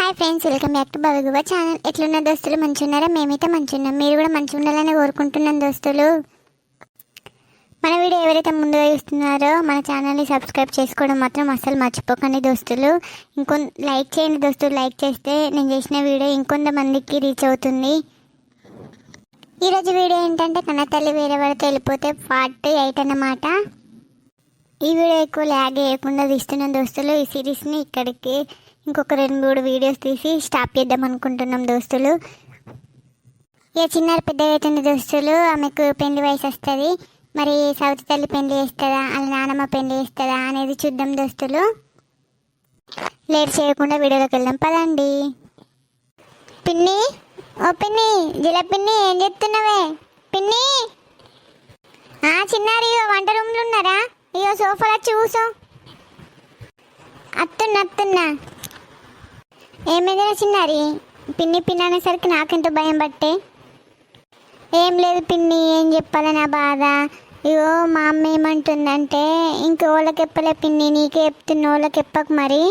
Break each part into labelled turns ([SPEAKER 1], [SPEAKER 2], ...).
[SPEAKER 1] Hi friends, welcome back to భవిగువ channel. ఎట్లున్న దోస్తులు, మంచి ఉన్నారా? మేమైతే మంచి ఉన్నాం. మీరు కూడా మంచి ఉండాలని కోరుకుంటున్నాం దోస్తులు. మన వీడియో ఎవరైతే ముందుగా చూస్తున్నారో మన ఛానల్ని సబ్స్క్రైబ్ చేసుకోవడం మాత్రం అస్సలు మర్చిపోకండి దోస్తులు. లైక్ చేయండి దోస్తులు. లైక్ చేస్తే నేను చేసిన వీడియో ఇంకొంతమందికి రీచ్ అవుతుంది. ఈరోజు వీడియో ఏంటంటే కన్నతల్లి వేరే వాడితో వెళ్ళిపోతే పార్ట్ 8 అన్నమాట. ఈ వీడియో ఎక్కువ ల్యాగ్ వేయకుండా తీస్తున్నాం దోస్తులు. ఈ సిరీస్ని ఇక్కడికి ఇంకొక 2-3 వీడియోస్ తీసి స్టాప్ చేద్దాం అనుకుంటున్నాం దోస్తులు. ఇక చిన్నారు పెద్దగా అవుతుంది దోస్తులు. ఆమెకు పెళ్లి వయసు వస్తుంది. మరి సౌతి తల్లి పెళ్లి చేస్తుందా, వాళ్ళ నానమ్మ పెళ్లి చేస్తుందా అనేది చూద్దాం దోస్తులు. లేట్ చేయకుండా వీడియోలోకి వెళ్దాం పదండి. పిన్ని, ఓ పిన్ని, జిల పిన్ని, ఏం చెప్తున్నావే పిన్ని? చిన్నారి వంట రూమ్లో ఉన్నారా? ఇగో సోఫాలో వచ్చి కూసో. అత్తున్నా ఏమైందిరా చిన్నారి? పిన్ని పిన్ని అనేసరికి నాకెంతో భయం పట్టే. ఏం లేదు పిన్ని, ఏం చెప్పాలి నా బాధ. ఇగో మా అమ్మ ఏమంటుందంటే, ఇంకోళ్ళకి చెప్పలే పిన్ని, నీకే చెప్తున్నా, వాళ్ళకి చెప్పకు. మరి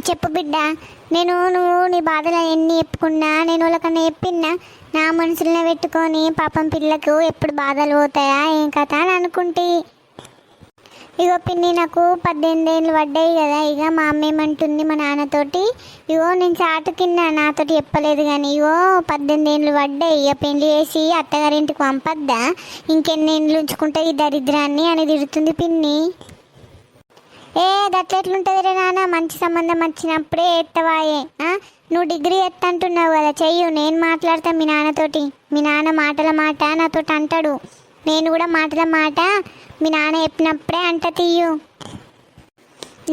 [SPEAKER 1] చెప్పు బిడ్డ. నువ్వు నీ బాధలు ఎన్ని చెప్పుకున్నా నేను వాళ్ళకన్నా చెప్పిన్నా. నా మనసులోనే పెట్టుకొని పాపం పిల్లకు ఎప్పుడు బాధలు పోతాయా ఏం కథ అని అనుకుంటే. ఇగో పిన్ని, నాకు 18 ఏళ్ళు పడ్డాయి కదా. ఇక మా అమ్మ ఏమంటుంది మా నాన్నతోటి, ఇగో నేను చాటు కింద నాతోటి చెప్పలేదు కానీ ఇగో 18 ఏళ్ళు పడ్డాయి, ఇక పెళ్లి చేసి అత్తగారింటికి పంపద్దా, ఇంకెన్ని ఏళ్ళు ఉంచుకుంటే ఈ దరిద్రాన్ని అని తిడుతుంది పిన్ని. గట్లెట్లుంటుంది రే నాన్న, మంచి సంబంధం వచ్చినప్పుడే ఎత్తవాయే. నువ్వు డిగ్రీ ఎత్తంటున్నావు కదా, చెయ్యు, నేను మాట్లాడతా మీ నాన్నతోటి. మీ నాన్న మాటల మాట నాతోటి అంటాడు, నేను కూడా మాటల మాట మీ నాన్న చెప్పినప్పుడే అంట తీయు.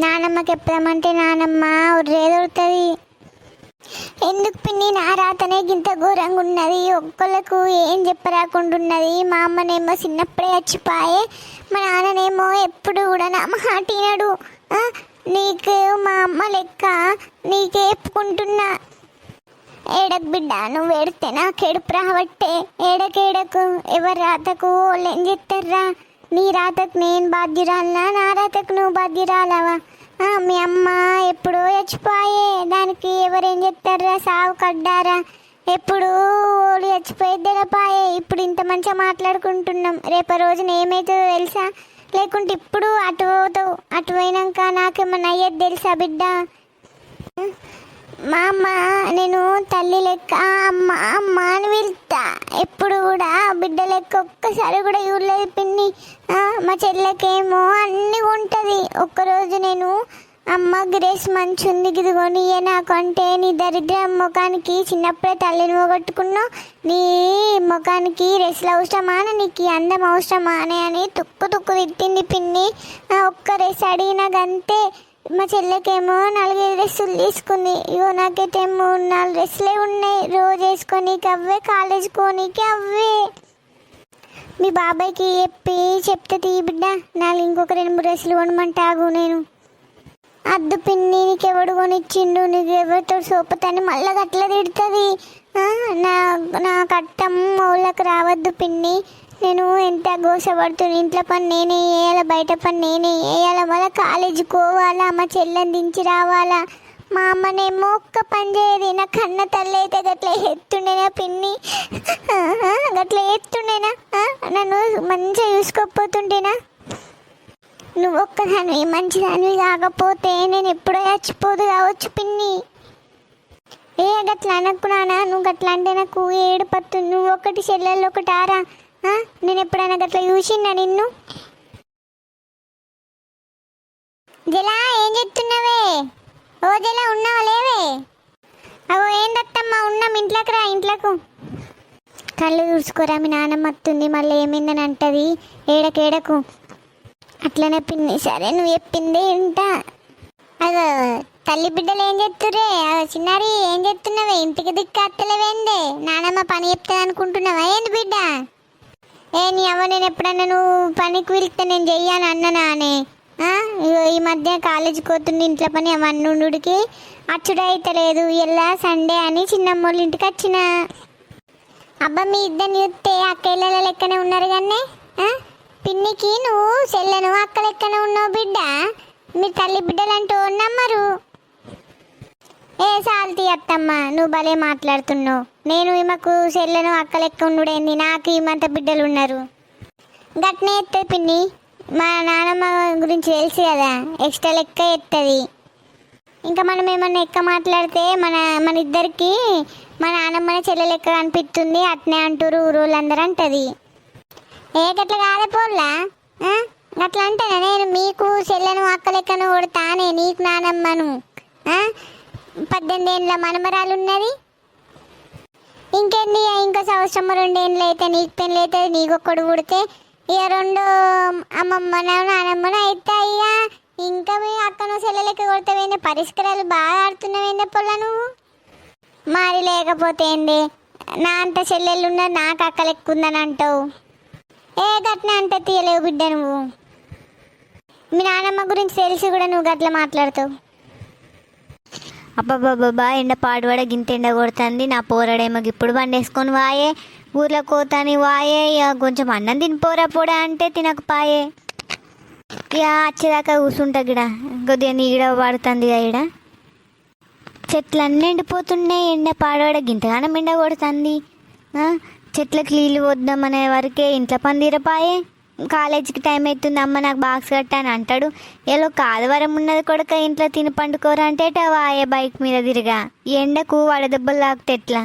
[SPEAKER 1] నానమ్మకి చెప్దామంటే నానమ్మ ఉర్రేదొడుతుంది. ఎందుకు పిన్ని, నా రాతనే ఇంత ఘోరంగా ఉన్నది, ఒక్కళ్ళకు ఏం చెప్పరాకుండా ఉన్నది. మా అమ్మనేమో చిన్నప్పుడే చచ్చిపోయే, మా నాన్ననేమో ఎప్పుడు కూడా నా మాట వినడు. నీకు మా అమ్మ లెక్క నీకే చెప్పుకుంటున్నా. ఏడకు బిడ్డ, నువ్వు ఏడితే నాకు ఏడుపు రావట్టే. ఏడకు ఎవరి రాతకు వాళ్ళు ఏం చెప్తారా? నీ రాతకు నేను బాధ్యురాలనా, నా రాతకు నువ్వు బాధ్యురాలవా? మీ అమ్మ ఎప్పుడో చచ్చిపోయే, దానికి ఎవరేం చెప్తారా? సావు కడ్డారా? ఎప్పుడు ఓళ్ళు చచ్చిపోయేది తెలపాయే. ఇప్పుడు ఇంత మంచిగా మాట్లాడుకుంటున్నాం, రేపటి రోజున ఏమవుతుందో తెలుసా? లేకుంటే ఇప్పుడు అటు పోతావు, అటు పోయినాక నాకేమన్నా అయ్యేది తెలుసా బిడ్డ? మా అమ్మ నేను తల్లి లెక్క అమ్మ అమ్మ అని వెళ్తా, ఎప్పుడు కూడా బిడ్డ లెక్క ఒక్కసారి కూడా చూడలేదు పిన్ని. మా చెల్లెకేమో అన్నీ ఉంటుంది. ఒక్కరోజు నేను అమ్మ గ్రేస్ మంచి ఉంది గిదిగోని నాకు అంటే, నీ దరిద్రం ముఖానికి చిన్నప్పుడే తల్లిని పోగొట్టుకున్నావు, నీ ముఖానికి రెస్లు అవసరమా, నీకు అందం అవసరమా అని తుక్కు తిట్టింది పిన్ని. ఒక్క రెస్ అడిగినాకంతే. మా చెల్లెకేమో 4-5 డ్రెస్సులు తీసుకుంది. ఇగో నాకైతే 3-4 డ్రెస్సులే ఉన్నాయి, రోజు వేసుకోనీకి అవే, కాలేజ్ కోనీకి అవే. మీ బాబాయ్కి చెప్తే తీ బిడ్డ, నాకు ఇంకొక 2-3 డ్రెస్సులు కొనమంటాగు. నేను అద్దు పిన్ని, నీకెవడు కొనిచ్చిండు, నీకు ఎవరితో సోపుతాని మళ్ళీ అట్లా తిడుతుంది. నా కట్టం వాళ్ళకి రావద్దు పిన్ని. నేను ఎంత గోసపడుతున్నా, ఇంట్లో పని నేనే వేయాలా, బయట పని నేనే వేయాలా, మళ్ళీ కాలేజీకి పోవాలా, మా చెల్లెని దించి రావాలా. మా అమ్మనేమో ఒక్క పని చేయదు. నా కన్న తల్లి అయితే గట్లా ఎత్తుండేనా పిన్ని? గట్లా ఎత్తుండేనా? నన్ను మంచిగా చూసుకోకపోతుంటేనా? నువ్వు ఒక్కదానివి మంచిదానివి కాకపోతే నేను ఎప్పుడో చచ్చిపోదు కావచ్చు పిన్ని. గట్లా అనకు నాన్న, నువ్వు గట్లా అంటే నాకు ఏడుపత్తు. నువ్వు ఒకటి చెల్లెళ్ళు ఒకటి ఆరా. నేను ఎప్పుడైనా గట్లా చూసినా నిన్ను? జలా, ఏం చెప్తున్నావే? ఓ జలా, ఉన్నావా లేవే? అవో ఏందత్తమ్మా, ఉన్నాం, ఇంట్లోకి రా. ఇంట్లోకు కళ్ళు చూసుకోరా, మీ నాన్నమ్మ వస్తుంది, మళ్ళీ ఏమైందని అంటది. ఏడకు అట్లనే పిన్ని. సరే, నువ్వు చెప్పింది వింటా. అదో తల్లి బిడ్డలు ఏం చెప్తురే? చిన్నారి, ఏం చెప్తున్నావే? ఇంటికి దిక్కు అత్తలేవేందే? నానమ్మ పని చెప్తుంది అనుకుంటున్నావా ఏంది బిడ్డ? నీ అవ్వ, నేను ఎప్పుడన్నా నువ్వు పనికి వెళ్తే నేను చెయ్యాను అన్ననా అని? ఈ మధ్య కాలేజీకి పోతుంది, ఇంట్లో పని అవన్నుడికి అచ్చుడే అయితలేదు. ఇలా సండే అని చిన్నమ్మోళ్ళ ఇంటికి వచ్చిన. అబ్బా, మీ ఇద్దరిని చూస్తే అక్కయ్యల లెక్కనే ఉన్నారు కానీ పిన్నికి నువ్వు చెల్లెను అక్క లెక్కనే ఉన్నావు బిడ్డ. మీరు తల్లి బిడ్డలంటూ నమ్మరు. ఏ సాల్తీ అత్తమ్మ, నువ్వు భలే మాట్లాడుతున్నావు. నేను ఈమెకు చెల్లెను అక్క లెక్క ఉండుడేంది, నాకు ఈమంత బిడ్డలు ఉన్నారు. గట్నే ఎత్తది పిన్ని, మా నాన్నమ్మ గురించి తెలుసు కదా, ఎక్స్ట్రా లెక్క ఎత్తది. ఇంకా మనం ఏమన్నా ఎక్క మాట్లాడితే మన ఇద్దరికి మా నాన్నమ్మని చెల్లె లెక్క అనిపిస్తుంది, అట్నే అంటారు ఊరోళ్ళందరూ అంటది. ఏ గట్ల కాదే పోల్లా, గట్లా అంటానా నేను? మీకు చెల్లెను అక్క లెక్కను కొడతానే, నీకు నానమ్మను 18 ఏళ్ళ మనమరాలు ఉన్నది. ఇంకేంది, ఇంకో సంవత్సరం 2 ఏళ్ళు అయితే నీకు పెళ్ళి అవుతుంది, నీకొక్కడు పుడితే ఇక 2 అమ్మమ్మను నానమ్మను అయితే అయ్యా. ఇంకా మీ అక్కను చెల్లెలకి కొడతావేందే, పరిష్కారాలు బాగా ఆడుతున్నావేందే పొల్ల నువ్వు. మరి లేకపోతే ఏంది, నా అంత చెల్లెళ్ళు ఉన్నారు, నాకు అక్క లెక్క ఉందని అంటావు. ఏ గట్న అంటే తీయలేవు బిడ్డ నువ్వు. మీ నానమ్మ గురించి తెలిసి కూడా నువ్వు గట్ల మాట్లాడుతావు.
[SPEAKER 2] అబ్బాబాబా ఎండ పాడువాడ గింత ఎండ కొడుతుంది, నా పోరాడేమో ఇప్పుడు బండేసుకొని వాయే, ఊర్లో కోతాని వాయే, ఇక కొంచెం అన్నం తినిపోరా పోడా అంటే తినకపాయే. ఇక వచ్చేదాకా కూర్చుంటా గిడ, కొద్దిగా నీడ పడుతుంది ఈడ. చెట్లన్నీ ఎండిపోతున్నాయి, ఎండ పాడవాడ గింతగానం ఎండ కొడుతుంది. చెట్లకు నీళ్ళు వద్దామనే వరకే ఇంట్లో పని తీరపాయే. కాలేజీకి టైం అవుతుంది, అమ్మ నాకు బాక్స్ కట్టా అని అంటాడు. ఏలో ఆదివారం ఉన్నది కొడుక, ఇంట్లో తిని పండుకోరా అంటే వాయే బైక్ మీద తిరిగా. ఎండకు వడదెబ్బలు తాకితే ఎట్లా,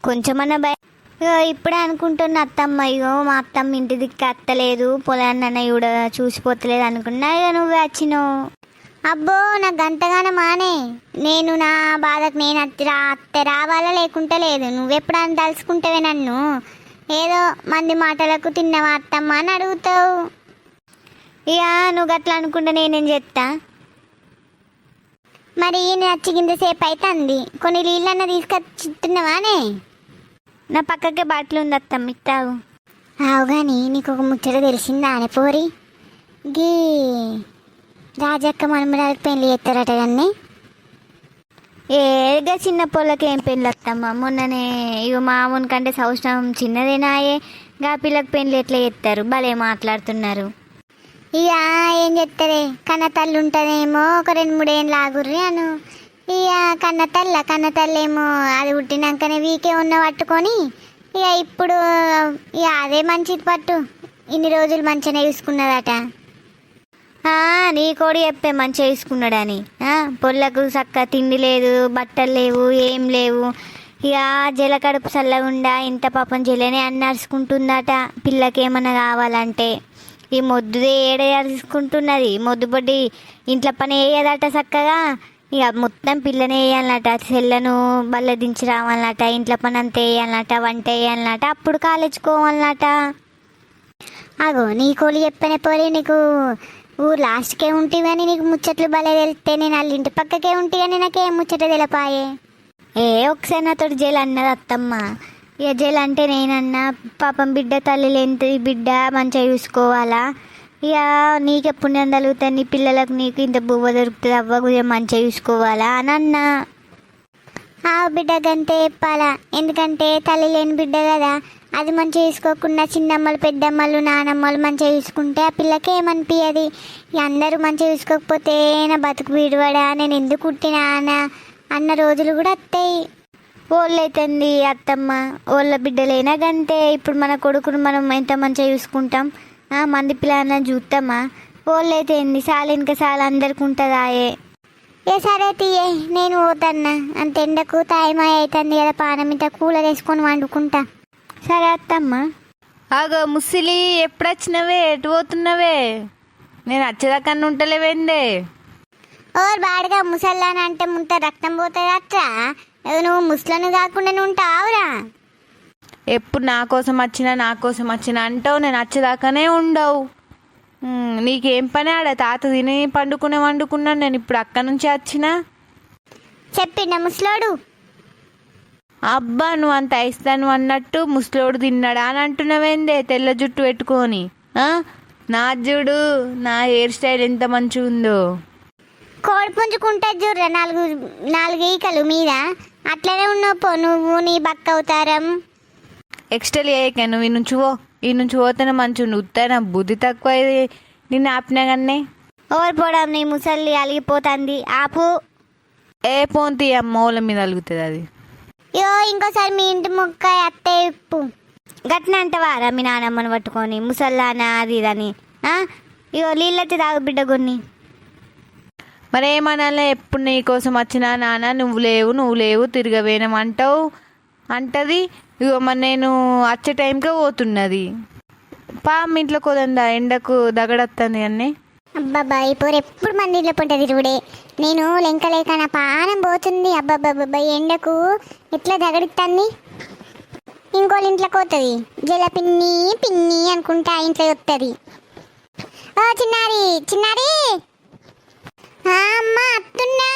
[SPEAKER 2] కొంచెమన్నా ఇప్పుడే అనుకుంటున్న అత్తమ్మ, ఇగో మా అత్తమ్మ ఇంటి దిక్కు అత్తలేదు, పొలాన్ని కూడా చూసిపోతలేదు అనుకున్నా. ఇక నువ్వే వచ్చినావు.
[SPEAKER 1] అబ్బో నాకు గంతగానే మానే, నేను నా బాధకు నేను అత్తే రావాలా లేకుంటే లేదు. నువ్వెప్పుడని తలుసుకుంటావే నన్ను, ఏదో మంది మాటలకు తిన్నవా అత్తమ్మ అని అడుగుతావు. ఇక నువ్వు గట్లా అనుకుంటే నేనేం చేస్తా మరి. నచ్చిగింతసేపు అయితే అంది, కొన్ని నీళ్ళన్నా తీసుకొచ్చిస్తున్నావానే.
[SPEAKER 2] నా పక్కకే బాటిల్ ఉంది అత్తమ్మ, ఇస్తావు.
[SPEAKER 1] ఆవు కానీ నీకు ఒక ముచ్చట తెలిసిందా అనే పోరి, గీ రాజక్క మనమరాలకు పెళ్ళి చేస్తారట కానీ.
[SPEAKER 2] ఏగా చిన్న పొలకి ఏం పెళ్ళి వస్తామ్మా, మొన్ననే ఇక మామూలు కంటే సంవత్సరం చిన్నదేనాయే, గా పిల్లకి పెళ్ళి ఎట్లా చేస్తారు, భలే మాట్లాడుతున్నారు.
[SPEAKER 1] ఇక ఏం చెప్తారే, కన్న తల్లి ఉంటుందేమో ఒక 2-3 ఏళ్ళు ఆగుర్రి అను. ఇక కన్న తల్లేమో అది పుట్టినాకనే వీకే ఉన్న పట్టుకొని, ఇక ఇప్పుడు ఇక అదే మంచిది పట్టు, ఇన్ని రోజులు మంచిగానే చూసుకున్నదట.
[SPEAKER 2] నీ కోడి చెప్పే మంచిగా చూసుకున్నాడని. పొల్లకు చక్క తిండి లేదు, బట్టలు లేవు, ఏం లేవు. ఇక జల కడుపు చల్లగుండా ఇంత పాపం జలనే అన్ని అరుచుకుంటుందట పిల్లకేమన్నా కావాలంటే. ఈ మొద్దుదే ఏడ అరుచుకుంటున్నది, మొద్దుబొడ్డి ఇంట్లో పని వేయదట చక్కగా. ఇక మొత్తం పిల్లనే వేయాలన్నట, చెల్లను బల్ల దించి రావాలన్నట, ఇంట్లో పని అంతా వేయాలన్నట, వంట వేయాలన్నట, అప్పుడు కాలేజీకి పోవాలన్నట.
[SPEAKER 1] అగో నీ కోళ్ళు చెప్పనే పోలే, నీకు ఊరు లాస్ట్కే ఉంటే కానీ నీకు ముచ్చట్లు భలే తెలిస్తే, నేను వాళ్ళ ఇంటి పక్కకే ఉంటే కానీ నాకేం ముచ్చట తెలిపాయే.
[SPEAKER 2] ఒకసారి నాతో జైలు అన్నది అత్తమ్మ. ఇక జైలు అంటే నేనన్నా, పాపం బిడ్డ తల్లి లేని బిడ్డ మంచిగా చూసుకోవాలా, ఇక నీకే పుణ్యం తలుగుతాయి, నీ పిల్లలకు నీకు ఇంత బువ్వ దొరుకుతుంది, అవ్వ గురించి మంచిగా చూసుకోవాలా అని అన్నా.
[SPEAKER 1] ఆ బిడ్డ గంతే చెప్పాలా, ఎందుకంటే తల్లి లేని బిడ్డ కదా, అది మంచిగా చూసుకోకుండా చిన్నమ్మలు పెద్దమ్మలు నానమ్మలు మంచిగా చూసుకుంటే ఆ పిల్లకి ఏమనిపించదు. అందరూ మంచిగా చూసుకోకపోతే నా బతుకు విడివడా, నేను ఎందుకు పుట్టినా అన్న రోజులు కూడా వస్తాయి.
[SPEAKER 2] ఓళ్ళైతుంది అత్తమ్మ, ఓళ్ళ బిడ్డలైనా గంతే. ఇప్పుడు మన కొడుకును మనం ఎంత మంచిగా చూసుకుంటాం, మంది పిల్లలని చూస్తామా? ఓళ్ళైతే ఏంది సాలు ఇంకా సాలు అందరికి ఉంటుందాయే.
[SPEAKER 1] ఏ సరే తీయే, నేను పోతన్నా, అంత ఎండకు తాయిమాయ అవుతుంది కదా, పానం ఇంత కూలర్ వేసుకొని వండుకుంటా.
[SPEAKER 2] సరే అత్తమ్మ.
[SPEAKER 3] ఆగో ముసిలి, ఎప్పుడొచ్చినవే, ఎటు పోతున్నవే? నేను వచ్చేదాకన్నా ఉంటలేవేందే?
[SPEAKER 1] ఓర్ బాడిగా ముసల్లాని అంటే ముంత రక్తం పోతుంది అట్లా, నువ్వు ముసలను కాకుండా ఉంటావురా.
[SPEAKER 3] ఎప్పుడు నా కోసం వచ్చినా అంటావు, నేను వచ్చేదాకానే ఉండవు. నీకేం పని ఆడ, తాత తిని వండుకున్నాను, నేను ఇప్పుడు అక్క నుంచి వచ్చినా.
[SPEAKER 1] చెప్పిండ ముసలోడు?
[SPEAKER 3] అబ్బా నువ్వు అంత ఇస్తాను అన్నట్టు ముసలోడు తిన్నాడా అని అంటున్నావేందే, తెల్ల జుట్టు పెట్టుకొని. నా జుడు, నా హెయిర్ స్టైల్ ఎంత మంచిగా ఉందో.
[SPEAKER 1] కోడి పుంజుకుంటా చూడరా, 4 ఈకలు మీద, అట్లనే ఉన్నావు పో నువ్వు, నీ బక్క అవుతారం.
[SPEAKER 3] ఎక్స్ట్రా చేయక, నువ్వు ఈ నుంచి పోతేనే మంచిగా ఉత్తాయి. నా బుద్ధి తక్కువ, నిన్ను ఆపినా కానీ.
[SPEAKER 2] ఓర్ పోవడం, నీ ముసలి అలిగిపోతుంది, ఆపు.
[SPEAKER 3] ఏ పోంతి మూల మీద అలుగుతుంది అది.
[SPEAKER 1] యో ఇంకోసారి మీ ఇంటి ముక్క అత్తే ఇప్పు.
[SPEAKER 2] గట్న అంటవారా మీ నానమ్మని పట్టుకొని ముసల్లానా అది ఇదని? ఇగో నీళ్ళైతే తాగు బిడ్డ కొన్ని.
[SPEAKER 3] మరేమనాలే, ఎప్పుడు నీ కోసం వచ్చినా నాన్న నువ్వు లేవు తిరగవేనమంటావు అంటది. ఇగో మరి నేను వచ్చే టైంకే పోతున్నది. మీ ఇంట్లో కోదందా, ఎండకు దగడొస్తుంది అన్నీ.
[SPEAKER 1] అబ్బాబ్బా ఇప్పుడు ఎప్పుడు మన ఇంట్లో పుంట తిరుగుడే. నేను లెంకలేక నా పానం పోతుంది. అబ్బాబ్బాబ్బా ఎండకు ఎట్లా దగడిస్తాన్ని. ఇంకోళ్ళ ఇంట్లోకి పోతుంది జల పిన్ని పిన్ని అనుకుంటా ఇంట్లో వస్తుంది. ఓ చిన్నారి చిన్నారి. అమ్మా అత్తున్నా.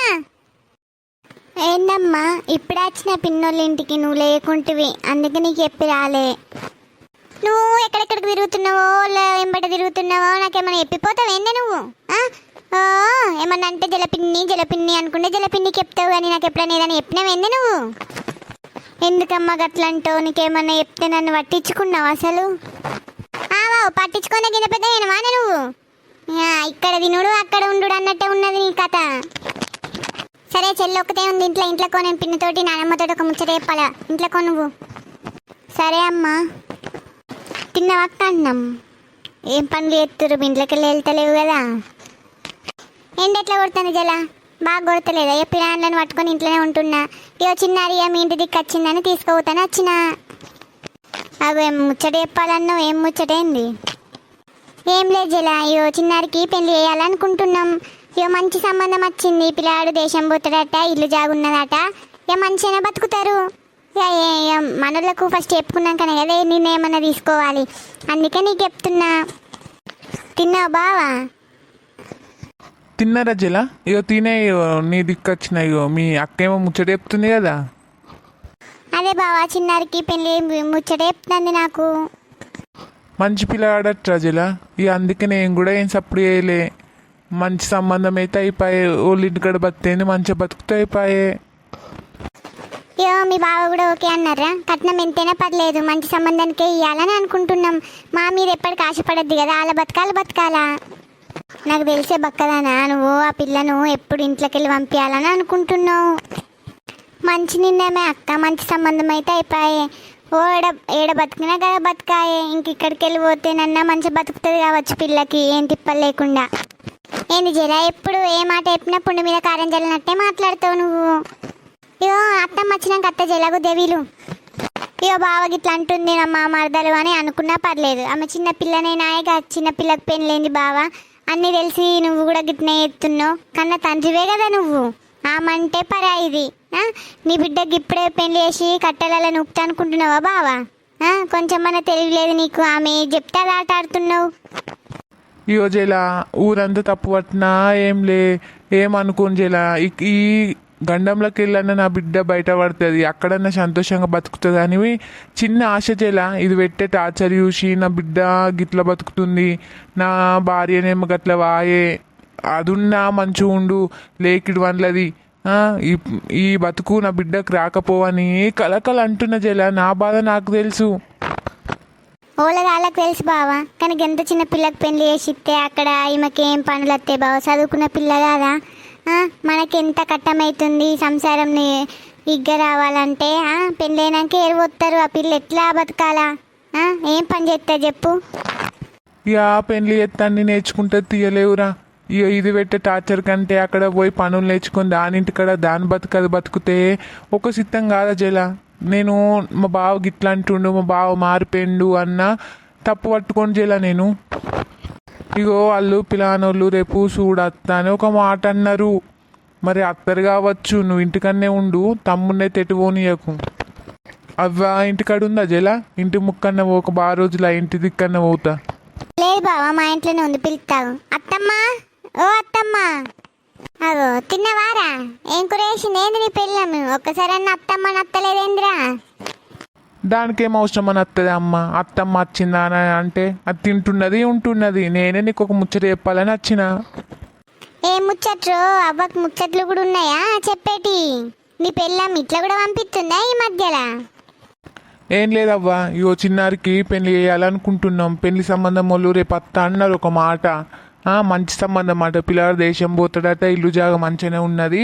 [SPEAKER 1] ఏందమ్మా ఇప్పుడు వచ్చిన పిన్నోళ్ళ ఇంటికి నువ్వు లేకుంటివి, అందుకే నీకు చెప్పి రాలే. నువ్వు ఎక్కడెక్కడికి తిరుగుతున్నావో వెంబట తిరుగుతున్నావో నాకేమైనా చెప్పిపోతావు ఏందే నువ్వు? ఏమన్నా అంటే జలపిన్ని అనుకుంటే జలపిన్నికి చెప్తావు కానీ నాకు ఎప్పుడైనా ఏదైనా చెప్పినావు ఏందే నువ్వు? ఎందుకమ్మా గట్లంటావు? నీకేమన్నా చెప్తే నన్ను పట్టించుకున్నావు అసలు? పట్టించుకునే కింద పెద్ద ఏనవానే నువ్వు? ఇక్కడ తినుడు అక్కడ ఉండు అన్నట్టే ఉన్నది నీ కథ. సరే చెల్లి ఒక్కతే ఉంది ఇంట్లోకో. నేను పిన్నితోటి నానమ్మతోటి ఒక ముచ్చట చెప్పాలా ఇంట్లోకో నువ్వు. సరే అమ్మా. తిన్నవక్క అన్నం? ఏం పనులు చేస్తురు? ఇంట్లోకి వెళ్ళి వెళ్తలేవు కదా? ఎండ ఎట్లా కొడుతుంది జల? బాగా కొడతలేదా? ఏ పిల్లలను పట్టుకొని ఇంట్లోనే ఉంటున్నా. ఇగో చిన్నారి మీ ఇంటి దిక్కు వచ్చిందని తీసుకుపోతాను వచ్చిన. అవేం ముచ్చట చెప్పాలన్నావు? ఏం ముచ్చటేంది? ఏం లేదు జల, ఇగో చిన్నారికి పెళ్లి చేయాలనుకుంటున్నాం. ఇగో మంచి సంబంధం వచ్చింది. పిల్లాడు దేశం పోతాడట, ఇల్లు జాగున్నదట. ఇక మంచిగానే బతుకుతారు. మనోళ్ళకు ఫస్ట్ చెప్పుకున్నాకనే కదా నేనేమన్నా తీసుకోవాలి. అందుకే నీకు చెప్తున్నా. తిన్నావు బావా?
[SPEAKER 4] తిన్నారా జల? ఇగో తినే నీ దిక్కు వచ్చిన. ఇగో మీ అక్కేమో ముచ్చట చెప్తుంది కదా.
[SPEAKER 1] అదే బావా చిన్నారికి పెళ్ళి ముచ్చట చెప్తుంది నాకు.
[SPEAKER 4] మంచి పిల్లగాడట్రా జల. ఇక అందుకే నేను కూడా ఏం సప్పుడు చేయలే. మంచి సంబంధం అయితే అయిపోయే. వాళ్ళ ఇంటికాడ బతికేంది మంచిగా బతుకుతూ అయిపోయే.
[SPEAKER 1] ఇగో మీ బావ కూడా ఓకే అన్నారా? కట్నం ఎంతైనా పర్లేదు, మంచి సంబంధానికే ఇవ్వాలని అనుకుంటున్నాం. మా మీద ఎప్పటికి ఆశపడద్దు కదా, అలా బతకాలా. నాకు తెలిసే బక్కదానా నువ్వు ఆ పిల్లను ఎప్పుడు ఇంట్లోకి వెళ్ళి పంపించాలని అనుకుంటున్నావు. మంచి నిర్ణయమే అక్క. మంచి సంబంధం అయితే అయిపోయే. ఏడ బతికినా కదా బతకాయే. ఇంక ఇక్కడికి వెళ్ళి పోతేనన్నా మంచిగా బతుకుతుంది కావచ్చు పిల్లకి, ఏం తిప్పలు లేకుండా. ఏంది జరా ఎప్పుడు ఏ మాట చెప్పినా పుండు మీద కారం జల్లినట్టే మాట్లాడతావు నువ్వు. ఇగో అత్తమ్మ వచ్చినాక అత్త జలగు దేవీలు. ఇగో బావ గిట్లా అంటుంది మా మరదలు అని అనుకున్నా పర్లేదు. ఆమె చిన్న పిల్లనే నాయగా, చిన్న పిల్లకు పెళ్ళింది బావ అన్నీ తెలిసి నువ్వు కూడా గిట్నే ఎత్తున్నావు. కన్నా తండ్రివే కదా నువ్వు. ఆమంటే పరాయిది. నీ బిడ్డకి ఇప్పుడే పెళ్లి చేసి కట్టెలలో నొక్కి అనుకుంటున్నావా బావా? కొంచెం మన తెలియలేదు నీకు. ఆమె చెప్తే అలా ఆట ఆడుతున్నావు.
[SPEAKER 4] ఇగో జల ఊరంతా తప్పు పట్టినా ఏమనుకోను జల. ఈ గండంలోకి వెళ్ళన్నా నా బిడ్డ బయట పడుతుంది, అక్కడన్నా సంతోషంగా బతుకుతుంది అని చిన్న ఆశ జల. ఇది పెట్టే టార్చర్ చూసి నా బిడ్డ గిట్ల బతుకుతుంది, నా భార్యనేమో గట్ల వాయే, అదున్నా మంచిగా ఉండు లేకిడు వన్లది, ఈ బతుకు నా బిడ్డకు రాకపోవని కలకల అంటున్న జల. నా బాధ నాకు తెలుసు.
[SPEAKER 1] వాళ్ళకి తెలుసు బావా, కానీ ఎంత చిన్న పిల్లకి పెళ్లి చేసి ఇస్తే అక్కడ ఈమెకేం పనులు వస్తాయి బావ? చదువుకున్న పిల్ల కదా. మనకి ఎంత కట్టమవుతుంది సంసారంని ఇగ్గ రావాలంటే. పెళ్ళైనాక ఏరువస్తారు. ఆ పిల్ల ఎట్లా బతకాలా? ఏం పని చేస్తా చెప్పు?
[SPEAKER 4] ఇక పెళ్ళి ఎత్తాన్ని నేర్చుకుంటే తీయలేవురా. ఇక ఇది పెట్టే టార్చర్ కంటే అక్కడ పోయి పనులు నేర్చుకొని దానింటికాడ దాని బతికితే ఒక సిద్ధం కాదా జల. నేను మా బావ గిట్లా అంటుండు, మా బావ మారిపోయిండు అన్న తప్పు పట్టుకొని జల నేను. ఇగో వాళ్ళు పిలానోళ్ళు రేపు చూడత్తా అని ఒక మాట అన్నారు. మరి అత్తరు కావచ్చు, నువ్వు ఇంటికన్నే ఉండు, తమ్మున్నే తెట్టుపోనీయకు. అవ్వ ఇంటికాడ ఉందా జల? ఇంటి ముక్కన్న ఒక బాగా రోజులు ఆ ఇంటి దిక్కన్న పోతా.
[SPEAKER 1] లేదు బావా, మా ఇంట్లోనే ఉంది, పిలుస్తావు. అత్తమ్మా, ఓ అత్తమ్మా. అగో తిన్నవారా? ఏం కురేసింది? ఏంది నీ పెళ్ళాము? ఒక్కసారి అన్న అత్తమ్మ నత్తలేదేంద్రా?
[SPEAKER 4] దానికేం అవసరం అని వస్తుంది అమ్మ. అత్తమ్మ వచ్చిందా అని అంటే అది తింటున్నది ఉంటున్నది. నేనే నీకు ఒక ముచ్చట చెప్పాలని వచ్చిన.
[SPEAKER 1] ఏం ముచ్చట్లు? అవ్వకు ముచ్చట్లు కూడా ఉన్నాయా చెప్పేటి? నీ పెళ్ళాం ఇట్లా కూడా పంపిస్తుందా ఈ మధ్యలో?
[SPEAKER 4] ఏం లేదవ్వా, ఇగో చిన్నారికి పెళ్లి చేయాలనుకుంటున్నాం. పెళ్లి సంబంధం వాళ్ళు రేపు అత్త అన్నారు ఒక మాట. మంచి సంబంధం అట. పిల్లవాడు దేశం పోతాడట, ఇల్లు జాగా మంచిగానే ఉన్నది.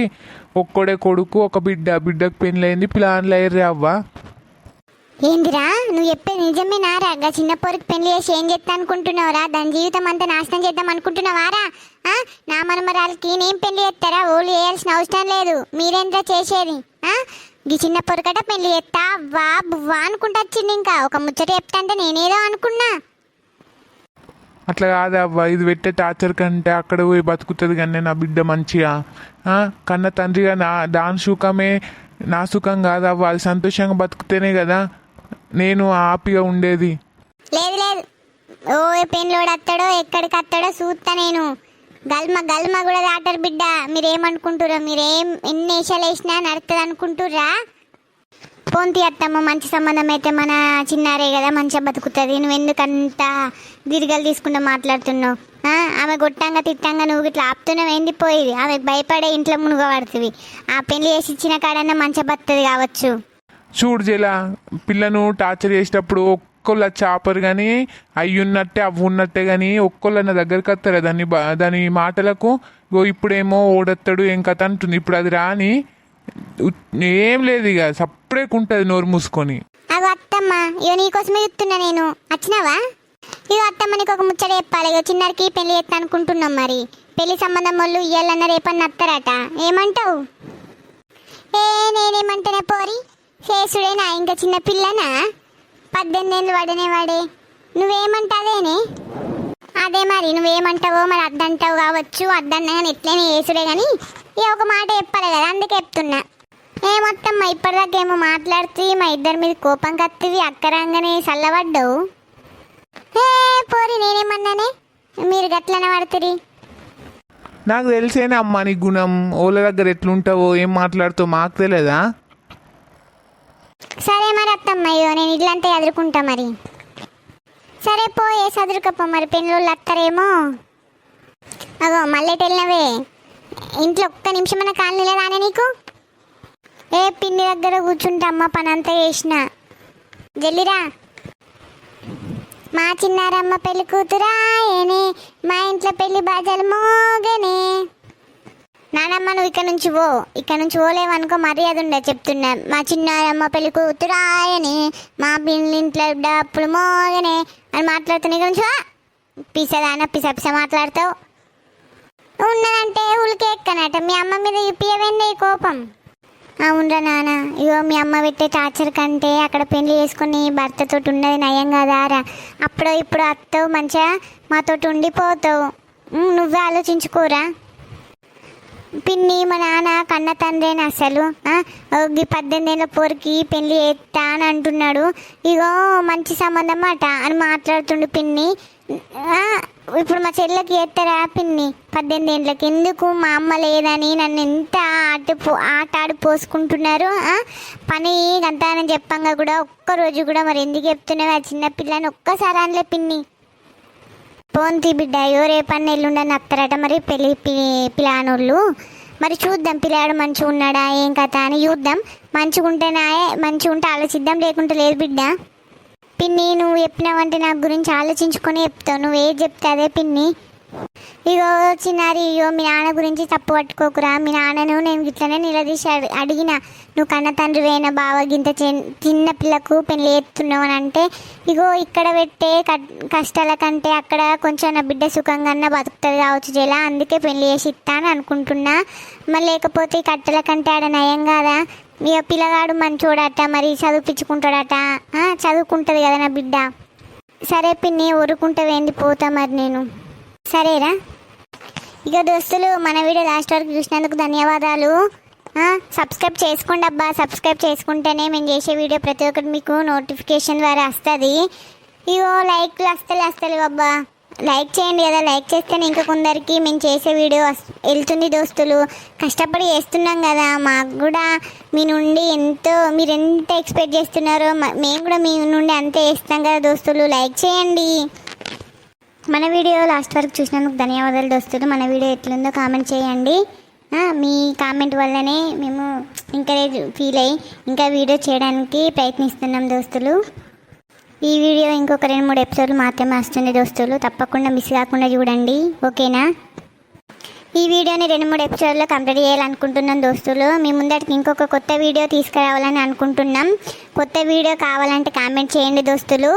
[SPEAKER 4] ఒక్కడే కొడుకు, ఒక బిడ్డకు పెళ్ళయింది, పిల్లలు అయ్యారు అవ్వ.
[SPEAKER 1] ఏందిరా నువ్వు చెప్పేది నిజమేనారా? చిన్న పోరికి పెళ్లి చేసి ఏం చేస్తా అనుకుంటున్నావురా? దాని జీవితం అంతా నాశనం చేద్దాం అనుకుంటున్నావారా? నా మనమరాలకి నేను పెళ్లి చేస్తారా? ఓళ్ళు చేయాల్సిన అవసరం లేదు. మీరేంద్రా చేసేది? ఈ చిన్న పొరకట పెళ్లి చేస్తా వా బువ్వా అనుకుంటా వచ్చింది. ఇంకా ఒక ముచ్చట చెప్తా అంటే నేనేదో అనుకున్నా.
[SPEAKER 4] అట్లా కాదవ్వ, ఇది పెట్టే టార్చర్ కంటే అక్కడ పోయి బతుకుతుంది కానీ నా బిడ్డ మంచిగా. కన్న తండ్రిగా దాని సుఖమే నా సుఖం కాదవ్వ. అది సంతోషంగా బతుకుతేనే కదా నేను హ్యాపీగా ఉండేది.
[SPEAKER 1] లేదు లేదు, ఓ పెళ్ళోడు వస్తాడో ఎక్కడికి వస్తాడో చూస్తా నేను. గల్మ కూడా దాటారు బిడ్డ. మీరేమనుకుంటుర్రా? మీరేం ఎన్ని వేషాలు వేసినా నడుతుంది అనుకుంటుర్రా? పోంతి అత్తమ్మ, మంచి సంబంధం అయితే మన చిన్నారే కదా మంచిగా బతుకుతుంది. నువ్వు ఎందుకంత దీర్ఘాలు తీసుకుంటూ మాట్లాడుతున్నావు? ఆమె గొట్టంగా తిట్టంగా నువ్వు ఇట్లా ఆపుతున్నావు ఏంది? పోయేది ఆమె భయపడే ఇంట్లో మునుగబడుతుంది. ఆ పెళ్లి చేసి ఇచ్చిన కాడన్నా మంచిగా బతుకుతుంది కావచ్చు.
[SPEAKER 4] చూడు జలా, పిల్లను టార్చర్ చేసేటప్పుడు ఒక్కళ్ళు చాపరు కానీ అయ్యున్నట్టే అవి ఉన్నట్టే కానీ ఒక్కళ్ళు నా దగ్గరికి వస్తారు దాని మాటలకు. ఇప్పుడేమో ఓడెత్తాడు ఏం కథ అంటుంది. ఇప్పుడు అది రాని ఏం లేదు, ఇక సపరేట్ ఉంటుంది నోరు మూసుకొని.
[SPEAKER 1] అవి అత్తమ్మ, ఇగో నీకోసమే చెప్తున్నా నేను. వచ్చినావా? ఇగో అత్తమ్మ, నీకు ఒక ముచ్చట చెప్పాలి. ఇగో చిన్నారికి పెళ్లి చేస్తా అనుకుంటున్నాం. మరి పెళ్లి సంబంధం వాళ్ళు ఇయ్యాలన్న రేపన్న వస్తారట. ఏమంటావు? నేనేమంటానే పోరి, చేసుడేనా? ఇంకా చిన్న పిల్లనా? 18 ఏళ్ళు వాడే. నువ్వేమంటావేనే? అదే మరి నువ్వేమంటావో మరి అద్దంటావు కావచ్చు. అద్దన్నా కానీ ఎట్లయినా చేసుడే కానీ ఇక ఒక మాట చెప్పాలి కదా, అందుకే చెప్తున్నా. ఏమొత్తమ్మా ఇప్పటిదాకా ఏమో మాట్లాడుతూ మా ఇద్దరి మీద కోపం కత్తివి, అక్కరంగానే చల్లబడ్డావు. పోరి, నేనేమన్నానే? మీరు గట్లనే పడుతుంది.
[SPEAKER 4] నాకు తెలిసేనే అమ్మా నీ గుణం. ఓళ్ళ దగ్గర ఎట్లుంటావో ఏం మాట్లాడుతావు మాకు తెలియదా?
[SPEAKER 1] సరే మరి అత్తమ్మ, అయ్యో నేను ఇల్లంతా ఎదుర్కొంటా మరి. సరే పోయే చదువుకపో. మరి పెళ్ళోళ్ళు వస్తారేమో. అగో మళ్ళెటెళ్ళినవే, ఇంట్లో ఒక్క నిమిషమన్నా కాలనీ లేదానే నీకు? పిన్ని దగ్గర కూర్చుంటమ్మా, పని అంతా చేసిన. జల్లిరా. మా చిన్నారమ్మ పెళ్లి కూతురాయనే, మా ఇంట్లో పెళ్లి బాజాలు మోగనే. నానమ్మ నువ్వు ఇక్కడ నుంచి పోలేవనుకో, మర్యాద ఉండే చెప్తున్నా. మా చిన్నారమ్మ పెళ్లి కూతురాయనే, మా పిల్లి ఇంట్లో డప్పులు మోగనే అని మాట్లాడుతున్నా. ఇక్కడ నుంచి పిసదాన పిస మాట్లాడతావు. ఉన్నదంటే ఉలికే ఎక్కనట. మీ అమ్మ మీద ఇప్పియవేందే ఈ కోపం? అవునరా నాన్న, ఇగో మీ అమ్మ పెట్టే టార్చర్ కంటే అక్కడ పెళ్లి చేసుకుని భర్తతో ఉన్నది నయం కదారా. అప్పుడు ఇప్పుడు అత్తవు, మంచిగా మాతోటి ఉండిపోతావు. నువ్వే ఆలోచించుకోరా. పిన్ని మా నాన్న కన్న తండ్రేనా అసలు? 18 ఏళ్ళ పోరికి పెళ్లి చేస్తా అని అంటున్నాడు. ఇగో మంచి సంబంధం అట అని మాట్లాడుతుండు పిన్ని. ఇప్పుడు మా చెల్లెకి చేస్తారా పిన్ని 18 ఏళ్ళకి? ఎందుకు? మా అమ్మ లేదని నన్ను ఎంత ఆట ఆడి పోసుకుంటున్నారు. పని గంతానని చెప్పంగా కూడా ఒక్కరోజు కూడా మరి ఎందుకు చెప్తున్నావు? ఆ చిన్నపిల్లని ఒక్కసారి అనలే పిన్ని. పోంతి బిడ్డ, అయ్యో రేపన్న ఎల్లుండని వస్తారట మరి పెళ్ళి పిల్లానోళ్ళు. మరి చూద్దాం పిల్లాడు మంచిగా ఉన్నాడా ఏం కథ అని చూద్దాం. మంచిగా ఉంటే ఆలోచిద్దాం, లేకుంటే లేదు బిడ్డ. పిన్ని నువ్వు చెప్పినావంటే నా గురించి ఆలోచించుకొని చెప్తావు. నువ్వు ఏది చెప్తే అదే పిన్ని. ఇగో చిన్నారి, ఇగో మీ నాన్న గురించి తప్పు పట్టుకోకురా. మీ నాన్నను నేను ఇట్లనే నిలదీసి అడిగిన, నువ్వు కన్న తండ్రివేనా బావ గింత చిన్న పిల్లకు పెళ్ళి ఎత్తున్నావు అని అంటే, ఇగో ఇక్కడ పెట్టే కష్టాల కంటే అక్కడ కొంచెం నా బిడ్డ సుఖంగా బతుకుతుంది కావచ్చు జలా, అందుకే పెళ్ళి చేసి ఇస్తాను అనుకుంటున్నా. మరి లేకపోతే ఈ కట్టెల కంటే ఆడ నయం కాదా? ఇక పిల్లగాడు మంచోడట, మరి చదివించుకుంటాడట. చదువుకుంటుంది కదా నా బిడ్డ. సరే పిన్ని, ఊరుకుంటావేంది, పోతా మరి నేను. సరేరా. ఇక దోస్తులు, మన వీడియో లాస్ట్ వరకు చూసినందుకు ధన్యవాదాలు. సబ్స్క్రైబ్ చేసుకోండి అబ్బా. సబ్స్క్రైబ్ చేసుకుంటేనే మేము చేసే వీడియో ప్రతి ఒక్కటి మీకు నోటిఫికేషన్ ద్వారా వస్తుంది. ఇగో లైక్లు వస్తలేవు అబ్బా. లైక్ చేయండి కదా, లైక్ చేస్తేనే ఇంకా కొందరికి మేము చేసే వీడియో వెళ్తుంది దోస్తులు. కష్టపడి చేస్తున్నాం కదా, మాకు కూడా మీ నుండి మీరు ఎంత ఎక్స్పెక్ట్ చేస్తున్నారో మేము కూడా మీ నుండి అంతే చేస్తాం కదా దోస్తులు. లైక్ చేయండి. మన వీడియో లాస్ట్ వరకు చూసినందుకు ధన్యవాదాలు దోస్తులు. మన వీడియో ఎట్లుందో కామెంట్ చేయండి. మీ కామెంట్ వల్లనే మేము ఎంకరేజ్ ఫీల్ అయ్యి ఇంకా వీడియో చేయడానికి ప్రయత్నిస్తున్నాం దోస్తులు. ఈ వీడియో ఇంకొక 2-3 ఎపిసోడ్లు మాత్రమే వస్తుంది దోస్తులు, తప్పకుండా మిస్ కాకుండా చూడండి, ఓకేనా? ఈ వీడియోని 2-3 ఎపిసోడ్లో కంప్లీట్ చేయాలనుకుంటున్నాం దోస్తులు. మీ ముందటికి ఇంకొక కొత్త వీడియో తీసుకురావాలని అనుకుంటున్నాం. కొత్త వీడియో కావాలంటే కామెంట్ చేయండి దోస్తులు.